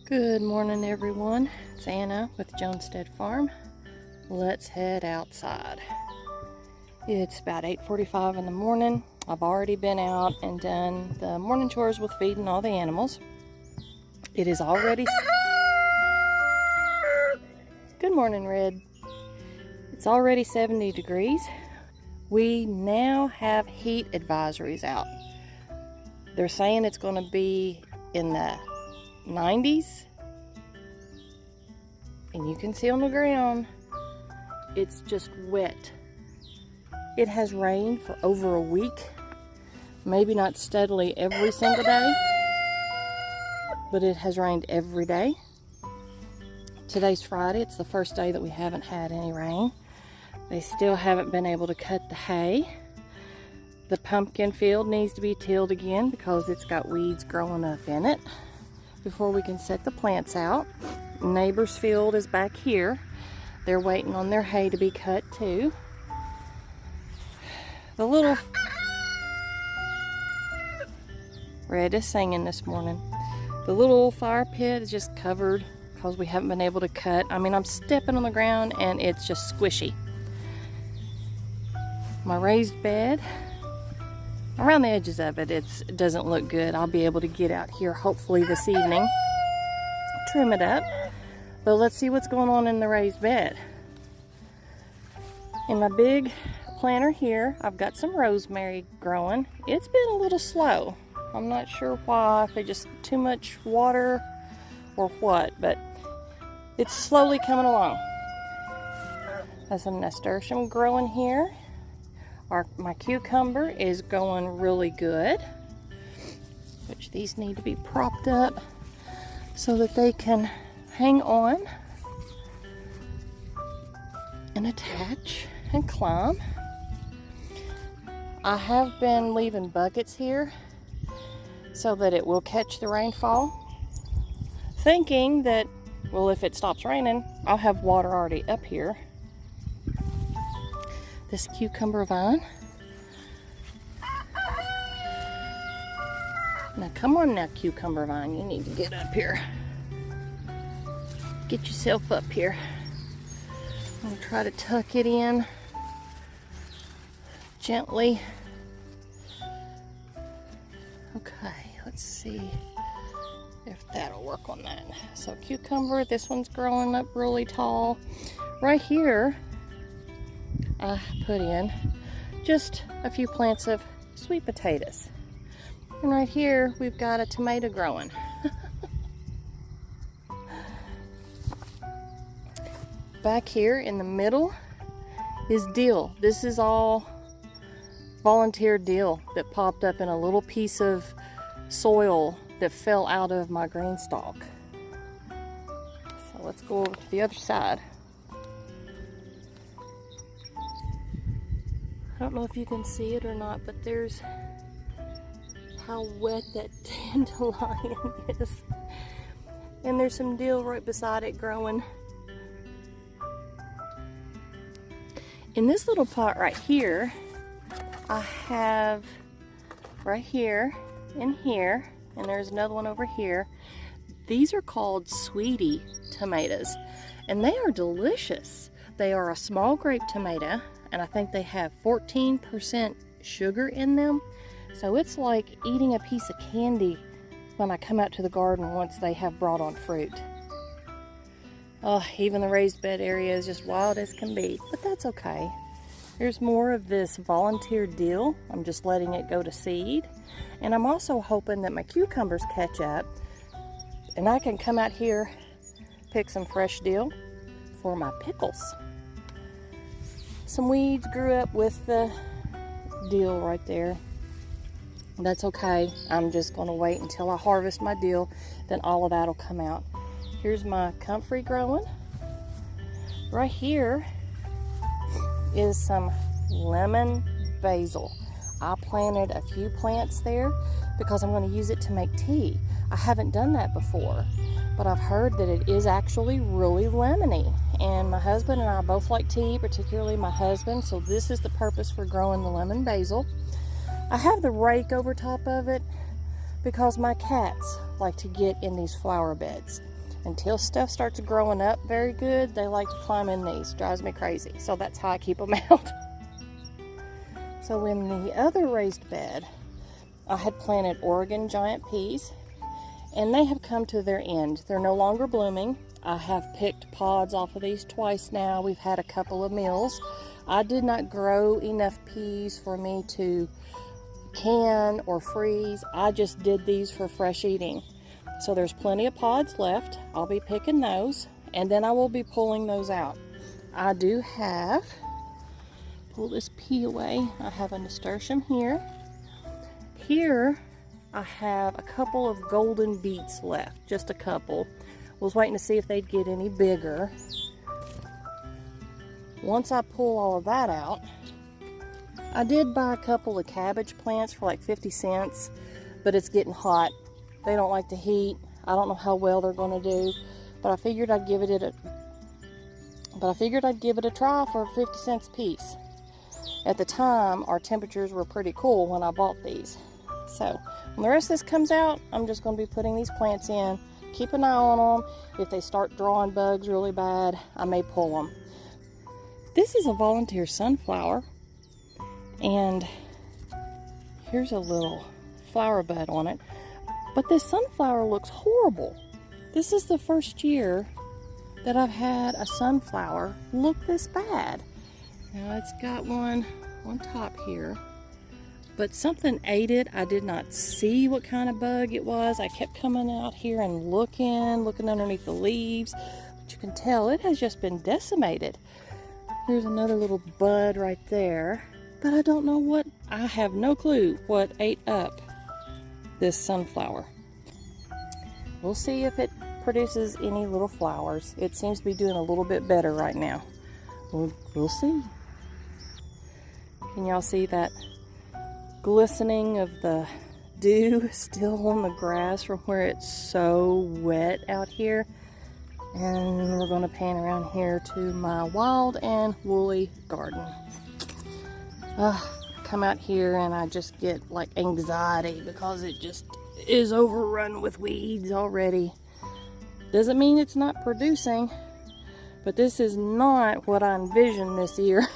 Good morning, everyone. It's Anna with Jonestead Farm. Let's head outside. It's about 8:45 in the morning. I've already been out and done the morning chores with feeding all the animals. It is already... Good morning, Red. It's already 70 degrees. We now have heat advisories out. They're saying it's going to be in the 90s, and you can see on the ground it's just wet. It has rained for over a week, maybe not steadily every single day, but it has rained every day. Today's Friday. It's the first day that we haven't had any rain. They still haven't been able to cut the hay. The pumpkin field needs to be tilled again because it's got weeds growing up in it before we can set the plants out. Neighbor's field is back here. They're waiting on their hay to be cut too. The little Red is singing this morning. The little fire pit is just covered because we haven't been able to cut. I mean, I'm stepping on the ground and it's just squishy. My raised bed, around the edges of it, it doesn't look good. I'll be able to get out here hopefully this evening, trim it up. But let's see what's going on in the raised bed. In my big planter here, I've got some rosemary growing. It's been a little slow. I'm not sure why, if it's just too much water or what, but it's slowly coming along. There's some nasturtium growing here. My cucumber is going really good, which these need to be propped up so that they can hang on and attach and climb. I have been leaving buckets here so that it will catch the rainfall, thinking that, well, if it stops raining, I'll have water already up here. This cucumber vine. Now come on now, cucumber vine, you need to get up here. Get yourself up here. I'm gonna try to tuck it in gently. Okay, let's see if that'll work on that. So cucumber, this one's growing up really tall. Right here, I put in just a few plants of sweet potatoes. And right here, we've got a tomato growing. Back here in the middle is dill. This is all volunteer dill that popped up in a little piece of soil that fell out of my green stalk. So let's go over to the other side. I don't know if you can see it or not, but there's how wet that dandelion is. And there's some dill right beside it growing. In this little pot right here, I have right here and here, and there's another one over here. These are called Weedy tomatoes, and they are delicious. They are a small grape tomato, and I think they have 14% sugar in them. So it's like eating a piece of candy when I come out to the garden once they have brought on fruit. Oh, even the raised bed area is just wild as can be, but that's okay. There's more of this volunteer dill. I'm just letting it go to seed. And I'm also hoping that my cucumbers catch up and I can come out here, pick some fresh dill for my pickles. Some weeds grew up with the dill right there. That's okay. I'm just going to wait until I harvest my dill, then all of that will come out. Here's my comfrey growing. Right here is some lemon basil. I planted a few plants there because I'm going to use it to make tea. I haven't done that before, but I've heard that it is actually really lemony. And my husband and I both like tea, particularly my husband, so this is the purpose for growing the lemon basil. I have the rake over top of it because my cats like to get in these flower beds. Until stuff starts growing up very good, they like to climb in these. Drives me crazy. So that's how I keep them out. So in the other raised bed, I had planted Oregon giant peas, and they have come to their end. They're no longer blooming. I have picked pods off of these twice now. We've had a couple of meals. I did not grow enough peas for me to can or freeze. I just did these for fresh eating. So there's plenty of pods left. I'll be picking those, and then I will be pulling those out. I do have, pull this pea away, I have a nasturtium here. Here I have a couple of golden beets left, just a couple. Was waiting to see if they'd get any bigger. Once I pull all of that out, I did buy a couple of cabbage plants for like 50 cents, but it's getting hot. They don't like the heat. I don't know how well they're going to do, but I figured I'd give it a try for 50 cents a piece. At the time, our temperatures were pretty cool when I bought these. So when the rest of this comes out, I'm just going to be putting these plants in. Keep an eye on them. If they start drawing bugs really bad, I may pull them. This is a volunteer sunflower, and here's a little flower bud on it. But this sunflower looks horrible. This is the first year that I've had a sunflower look this bad. Now it's got one on top here, but something ate it. I did not see what kind of bug it was. I kept coming out here and looking underneath the leaves, but you can tell it has just been decimated. There's another little bud right there, but I don't know what, I have no clue what ate up this sunflower. We'll see if it produces any little flowers. It seems to be doing a little bit better right now. We'll see. Can y'all see that glistening of the dew still on the grass from where it's so wet out here? And we're going to pan around here to my wild and woolly garden. Come out here and I just get like anxiety because it just is overrun with weeds already. Doesn't mean it's not producing, but this is not what I envisioned this year.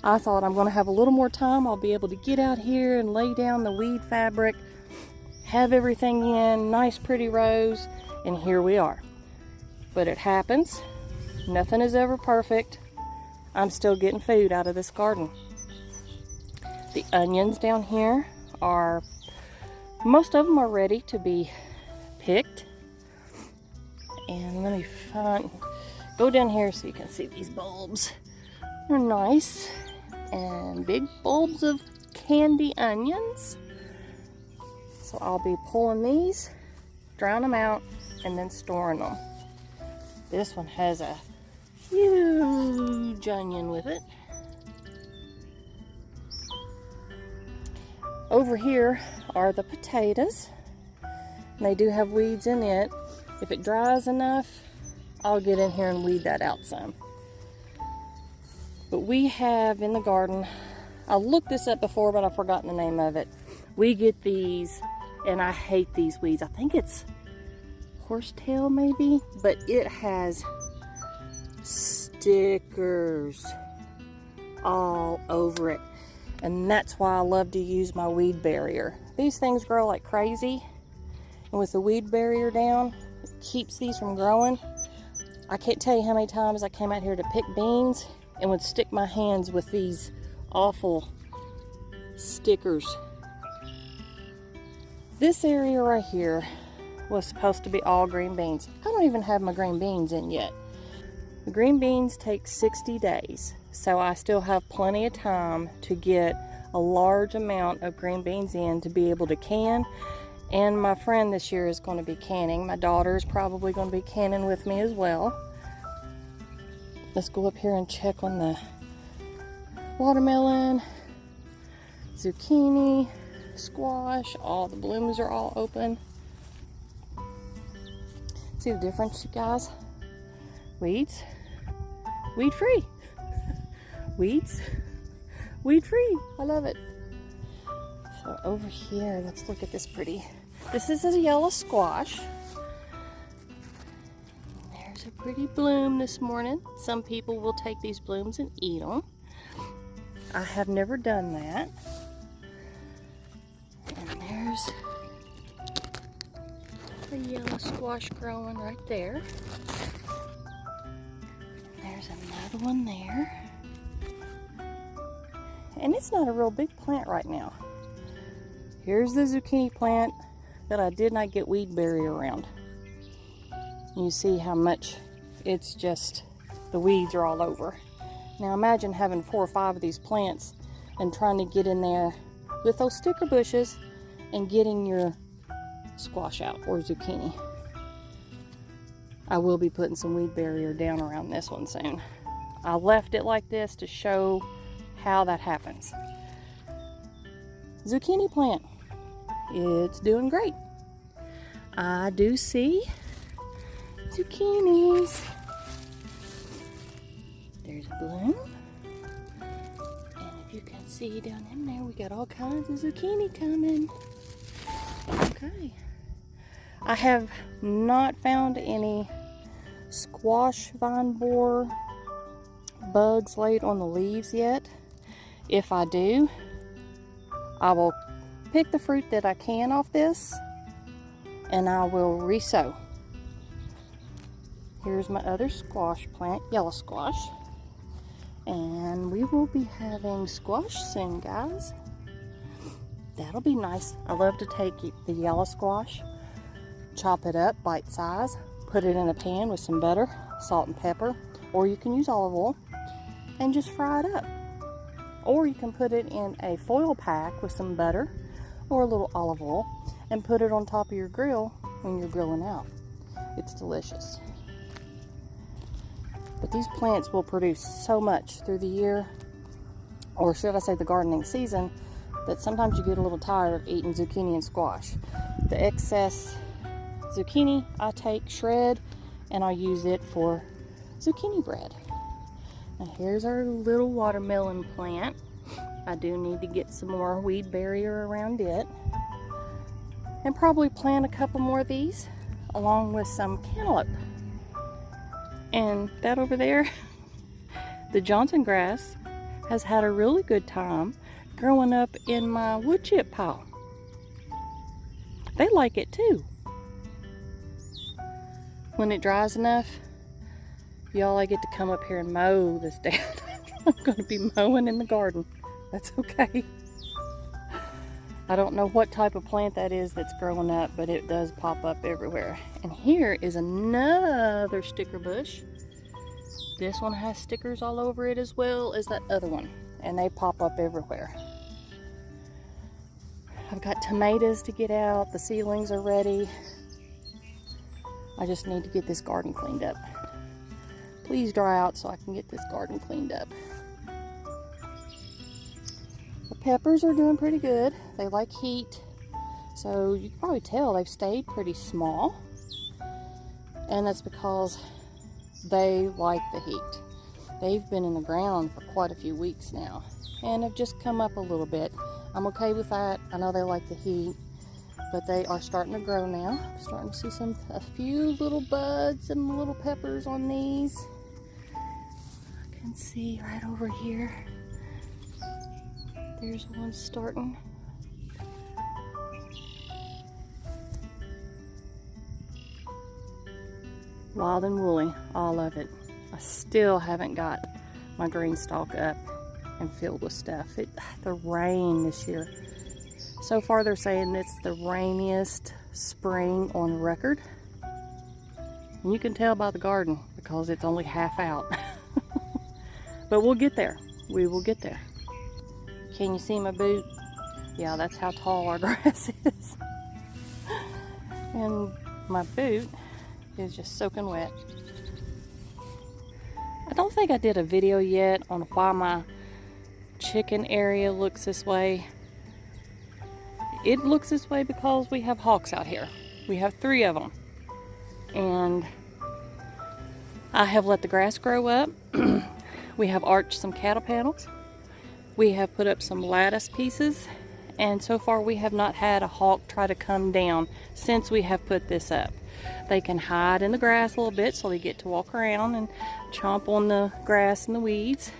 I thought I'm going to have a little more time. I'll be able to get out here and lay down the weed fabric, have everything in, nice pretty rows, and here we are. But it happens. Nothing is ever perfect. I'm still getting food out of this garden. The onions down here are, most of them are ready to be picked. And let me go down here so you can see these bulbs. They're nice and big bulbs of candy onions. So I'll be pulling these, drying them out, and then storing them. This one has a huge onion with it. Over here are the potatoes. And they do have weeds in it. If it dries enough, I'll get in here and weed that out some. But we have in the garden, I looked this up before, but I've forgotten the name of it. We get these, and I hate these weeds. I think it's horsetail maybe, but it has stickers all over it. And that's why I love to use my weed barrier. These things grow like crazy, and with the weed barrier down, it keeps these from growing. I can't tell you how many times I came out here to pick beans and would stick my hands with these awful stickers. This area right here was supposed to be all green beans. I don't even have my green beans in yet. The green beans take 60 days, so I still have plenty of time to get a large amount of green beans in to be able to can. And my friend this year is going to be canning. My daughter is probably going to be canning with me as well. Let's go up here and check on the watermelon, zucchini, squash. All the blooms are all open. See the difference, you guys? Weeds, weed free. Weeds, weed free. I love it. So over here, let's look at this pretty. This is a yellow squash. There's a pretty bloom this morning. Some people will take these blooms and eat them. I have never done that. And there's a yellow squash growing right there. There's another one there. And it's not a real big plant right now. Here's the zucchini plant that I did not get weed barrier around. You see how much it's just, the weeds are all over. Now imagine having 4 or 5 of these plants and trying to get in there with those sticker bushes and getting your squash out or zucchini. I will be putting some weed barrier down around this one soon. I left it like this to show how that happens. Zucchini plant, it's doing great. I do see zucchinis. There's a bloom. And if you can see down in there, we got all kinds of zucchini coming. Okay. I have not found any squash vine borer bugs laid on the leaves yet. If I do, I will pick the fruit that I can off this and I will resow. Here's my other squash plant, yellow squash. And we will be having squash soon, guys. That'll be nice. I love to take the yellow squash, chop it up bite size, put it in a pan with some butter, salt and pepper, or you can use olive oil and just fry it up. Or you can put it in a foil pack with some butter or a little olive oil and put it on top of your grill when you're grilling out. It's delicious. But these plants will produce so much through the year, or should I say the gardening season, that sometimes you get a little tired of eating zucchini and squash. The excess zucchini I take, shred, and I'll use it for zucchini bread. Now here's our little watermelon plant. I do need to get some more weed barrier around it. And probably plant a couple more of these along with some cantaloupe. And that over there, the Johnson grass has had a really good time growing up in my wood chip pile. They like it too. When it dries enough, y'all, I get to come up here and mow this down. I'm going to be mowing in the garden. That's okay. I don't know what type of plant that is that's growing up, but it does pop up everywhere. And here is another sticker bush. This one has stickers all over it as well as that other one, and they pop up everywhere. I've got tomatoes to get out. The seedlings are ready. I just need to get this garden cleaned up. Please dry out so I can get this garden cleaned up. The peppers are doing pretty good. They like heat, so you can probably tell they've stayed pretty small, and that's because they like the heat. They've been in the ground for quite a few weeks now and have just come up a little bit. I'm okay with that. I know they like the heat, but they are starting to grow now. I'm starting to see a few little buds and little peppers on these. I can see right over here. There's one starting. Wild and woolly, all of it. I still haven't got my green stalk up and filled with stuff. The rain this year. So far they're saying it's the rainiest spring on record. And you can tell by the garden because it's only half out. But we'll get there. We will get there. Can you see my boot? Yeah, that's how tall our grass is. And my boot is just soaking wet. I don't think I did a video yet on why my chicken area looks this way. It looks this way because we have hawks out here. We have 3 of them. And I have let the grass grow up. We have arched some cattle panels. We have put up some lattice pieces. And so far we have not had a hawk try to come down since we have put this up. they can hide in the grass a little bit so they get to walk around and chomp on the grass and the weeds.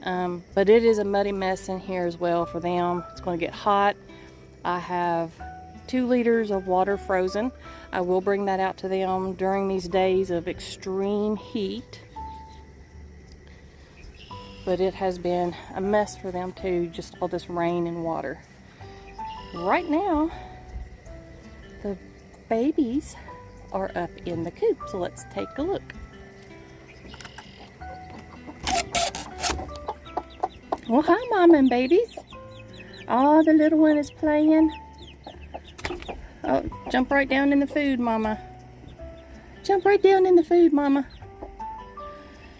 But it is a muddy mess in here as well for them. It's going to get hot. I have 2 liters of water frozen. I will bring that out to them during these days of extreme heat. But it has been a mess for them too, just all this rain and water. Right now, the babies are up in the coop, so let's take a look. Well, hi, Mama and babies. Oh, the little one is playing. Oh, jump right down in the food, Mama. Jump right down in the food, Mama.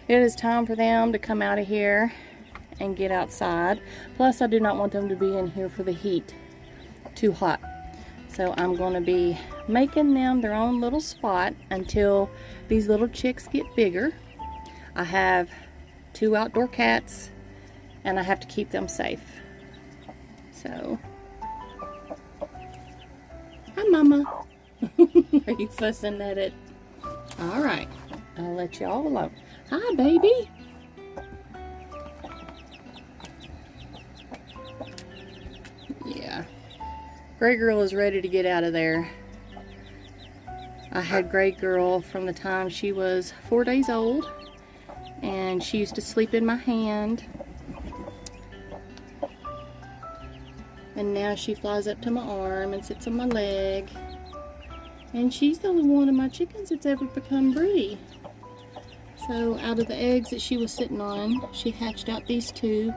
It is time for them to come out of here and get outside. Plus, I do not want them to be in here for the heat. Too hot. So I'm going to be making them their own little spot until these little chicks get bigger. I have 2 outdoor cats and I have to keep them safe. So, hi, Mama. Are you fussing at it? All right, I'll let you all alone. Hi, baby. Yeah, Gray Girl is ready to get out of there. I had Gray Girl from the time she was 4 days old, and she used to sleep in my hand. And now she flies up to my arm and sits on my leg. And she's the only one of my chickens that's ever become broody. So out of the eggs that she was sitting on, she hatched out these 2.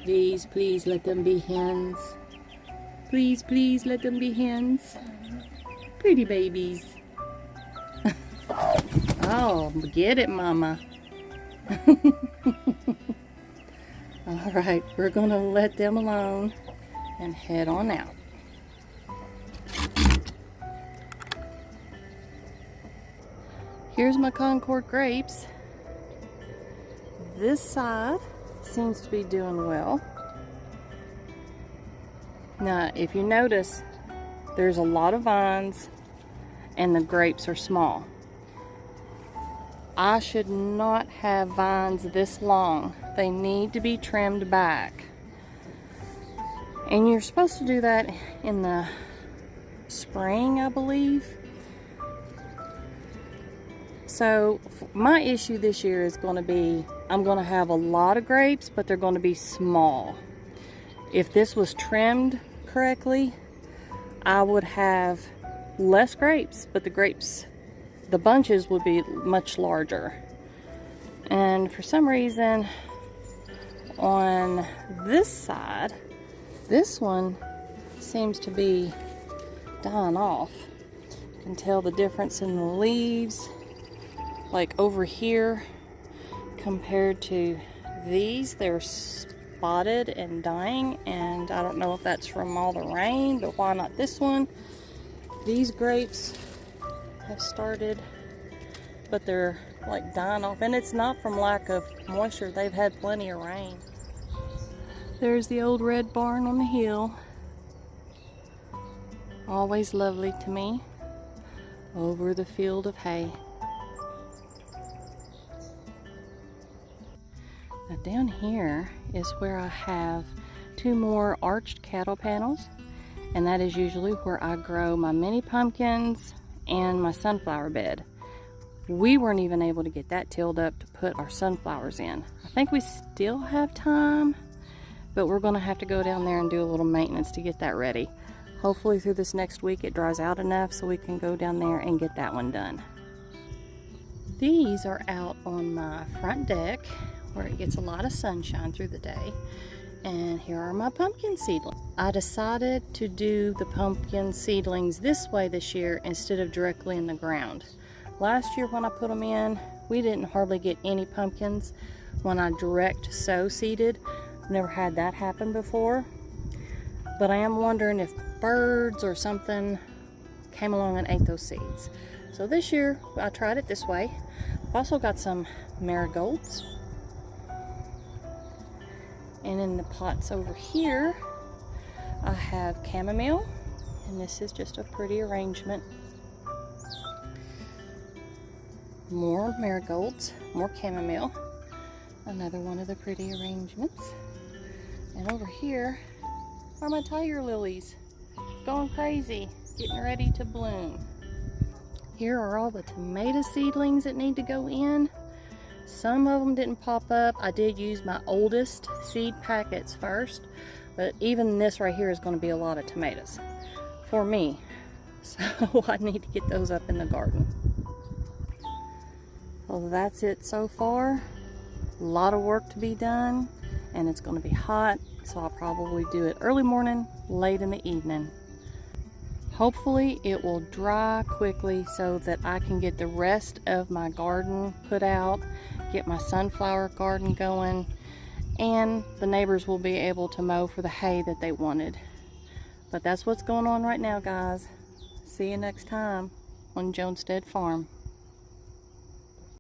Please, please let them be hens. Please, please let them be hens. Pretty babies. Oh, get it, Mama. All right, we're gonna let them alone and head on out. Here's my Concord grapes. This side seems to be doing well. Now, if you notice, there's a lot of vines and the grapes are small. I should not have vines this long. They need to be trimmed back. And you're supposed to do that in the spring, I believe. So my issue this year is going to be, I'm going to have a lot of grapes, but they're going to be small. If this was trimmed correctly, I would have less grapes, but the bunches would be much larger. And for some reason, on this side, this one seems to be dying off. You can tell the difference in the leaves. Like over here compared to these, they're spotted and dying, and I don't know if that's from all the rain, but why not this one? These grapes have started, but they're like dying off, and it's not from lack of moisture. They've had plenty of rain. There's the old red barn on the hill. Always lovely to me. Over the field of hay. Now down here is where I have 2 more arched cattle panels, and that is usually where I grow my mini pumpkins and my sunflower bed. We weren't even able to get that tilled up to put our sunflowers in. I think we still have time, but we're going to have to go down there and do a little maintenance to get that ready. Hopefully through this next week it dries out enough so we can go down there and get that one done. These are out on my front deck where it gets a lot of sunshine through the day. And here are my pumpkin seedlings. I decided to do the pumpkin seedlings this way this year instead of directly in the ground. Last year when I put them in, we didn't hardly get any pumpkins when I direct sow seeded. I've never had that happen before. But I am wondering if birds or something came along and ate those seeds. So this year I tried it this way. I've also got some marigolds. And in the pots over here, I have chamomile, and this is just a pretty arrangement More marigolds, more chamomile. Another one of the pretty arrangements. And over here are my tiger lilies. Going crazy, getting ready to bloom. Here are all the tomato seedlings that need to go in. Some of them didn't pop up. I did use my oldest seed packets first, but even this right here is going to be a lot of tomatoes for me. So I need to get those up in the garden. Well, that's it so far. A lot of work to be done, and it's going to be hot, so I'll probably do it early morning, late in the evening. Hopefully it will dry quickly so that I can get the rest of my garden put out, get my sunflower garden going, and the neighbors will be able to mow for the hay that they wanted. But that's what's going on right now, guys. See you next time on Jonestead Farm.